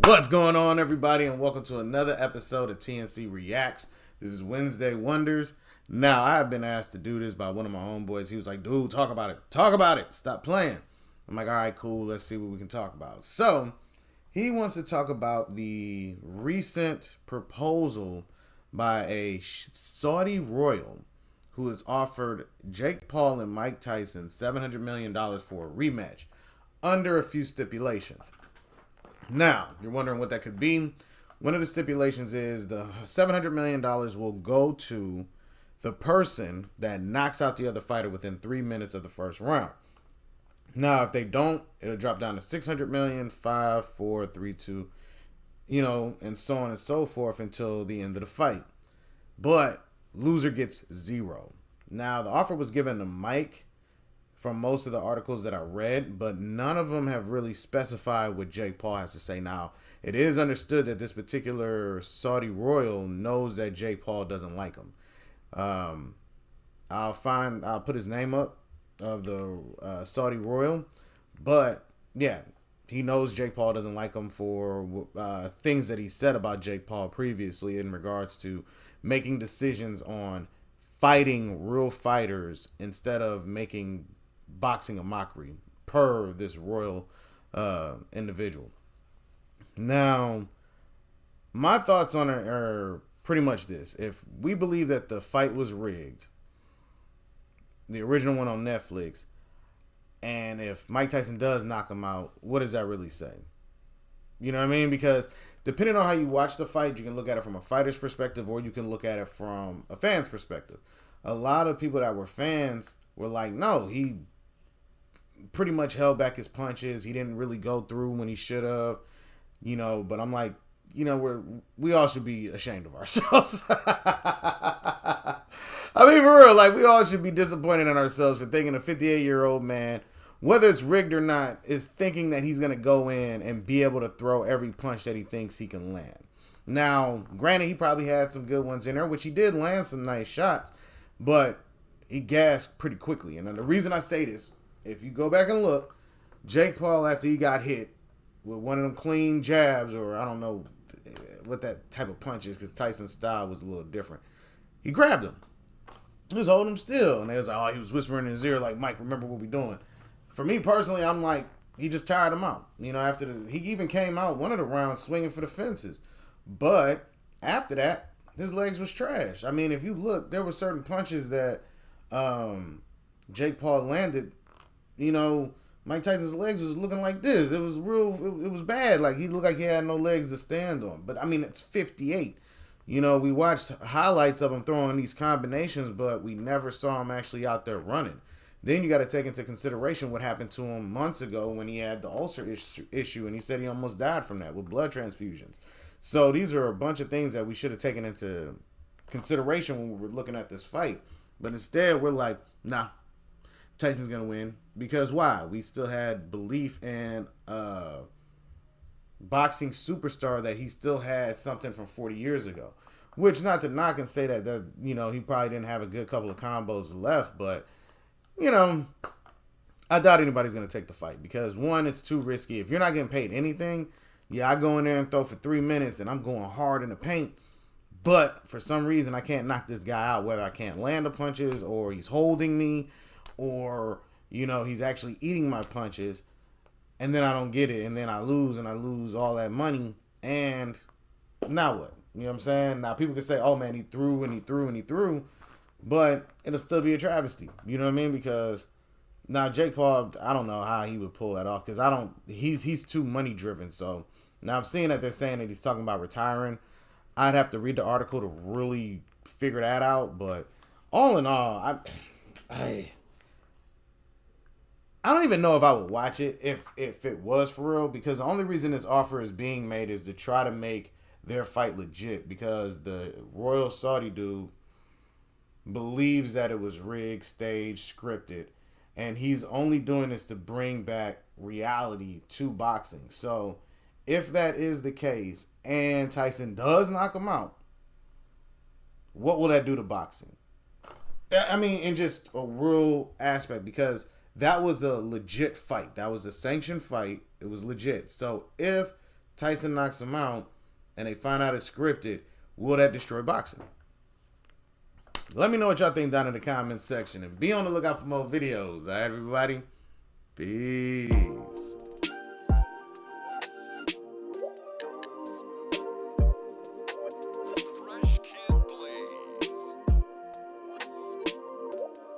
What's going on, everybody, and welcome to another episode of TNC Reacts. This is Wednesday Wonders. Now, I have been asked to do this by one of my homeboys. He was like, dude, talk about it. Talk about it. Stop playing. I'm like, all right, cool. Let's see what we can talk about. So, he wants to talk about the recent proposal by a Saudi royal who has offered Jake Paul and Mike Tyson $700 million for a rematch under a few stipulations. Now, you're wondering what that could be. One of the stipulations is the $700 million will go to the person that knocks out the other fighter within 3 minutes of the first round. Now, if they don't, it'll drop down to $600 million, 5, 4, 3, 2, and so on and so forth until the end of the fight. But loser gets zero. Now, the offer was given to Mike from most of the articles that I read, but none of them have really specified what Jake Paul has to say. Now, it is understood that this particular Saudi royal knows that Jake Paul doesn't like him. I'll put his name up of the Saudi royal, but yeah, he knows Jake Paul doesn't like him for things that he said about Jake Paul previously in regards to making decisions on fighting real fighters instead of making boxing a mockery, per this royal individual. Now, my thoughts on it are pretty much this. If we believe that the fight was rigged, the original one on Netflix, and if Mike Tyson does knock him out, what does that really say? You know what I mean? Because depending on how you watch the fight, you can look at it from a fighter's perspective or you can look at it from a fan's perspective. A lot of people that were fans were like, no, he pretty much held back his punches. He didn't really go through when he should have, but I'm like, we all should be ashamed of ourselves. I mean, for real, like, we all should be disappointed in ourselves for thinking a 58-year-old man, whether it's rigged or not, is thinking that he's going to go in and be able to throw every punch that he thinks he can land. Now, granted, he probably had some good ones in there, which he did land some nice shots, but he gassed pretty quickly. And the reason I say this, if you go back and look, Jake Paul, after he got hit with one of them clean jabs, or I don't know what that type of punch is, because Tyson's style was a little different, he grabbed him. He was holding him still, and they was like, oh, he was whispering in his ear like, Mike, remember what we doing. For me personally, I'm like, he just tired him out. He even came out one of the rounds swinging for the fences. But after that, his legs was trash. I mean, if you look, there were certain punches that Jake Paul landed. Mike Tyson's legs was looking like this. It was real. It was bad. Like, he looked like he had no legs to stand on. But I mean, it's 58. We watched highlights of him throwing these combinations, but we never saw him actually out there running. Then you got to take into consideration what happened to him months ago when he had the ulcer issue, and he said he almost died from that with blood transfusions. So these are a bunch of things that we should have taken into consideration when we were looking at this fight. But instead, we're like, nah, Tyson's going to win. Because why? We still had belief in boxing superstar that he still had something from 40 years ago. Which, not to knock and say that he probably didn't have a good couple of combos left, but I doubt anybody's going to take the fight because, one, it's too risky. If you're not getting paid anything, yeah, I go in there and throw for 3 minutes and I'm going hard in the paint, but for some reason I can't knock this guy out, whether I can't land the punches or he's holding me or, he's actually eating my punches, and then I don't get it, and then I lose all that money, and now what? You know what I'm saying? Now people can say, oh man, he threw and he threw and he threw, but it'll still be a travesty. You know what I mean? Because now Jake Paul, I don't know how he would pull that off because he's too money driven. So now I'm seeing that they're saying that he's talking about retiring. I'd have to read the article to really figure that out. But all in all, I don't even know if I would watch it if it was for real, because the only reason this offer is being made is to try to make their fight legit, because the Royal Saudi dude believes that it was rigged, staged, scripted, and he's only doing this to bring back reality to boxing. So if that is the case and Tyson does knock him out, what will that do to boxing? I mean, in just a real aspect, because that was a legit fight. That was a sanctioned fight. It was legit. So if Tyson knocks him out, and they find out it's scripted, will that destroy boxing? Let me know what y'all think down in the comments section, and be on the lookout for more videos. All right, everybody? Peace.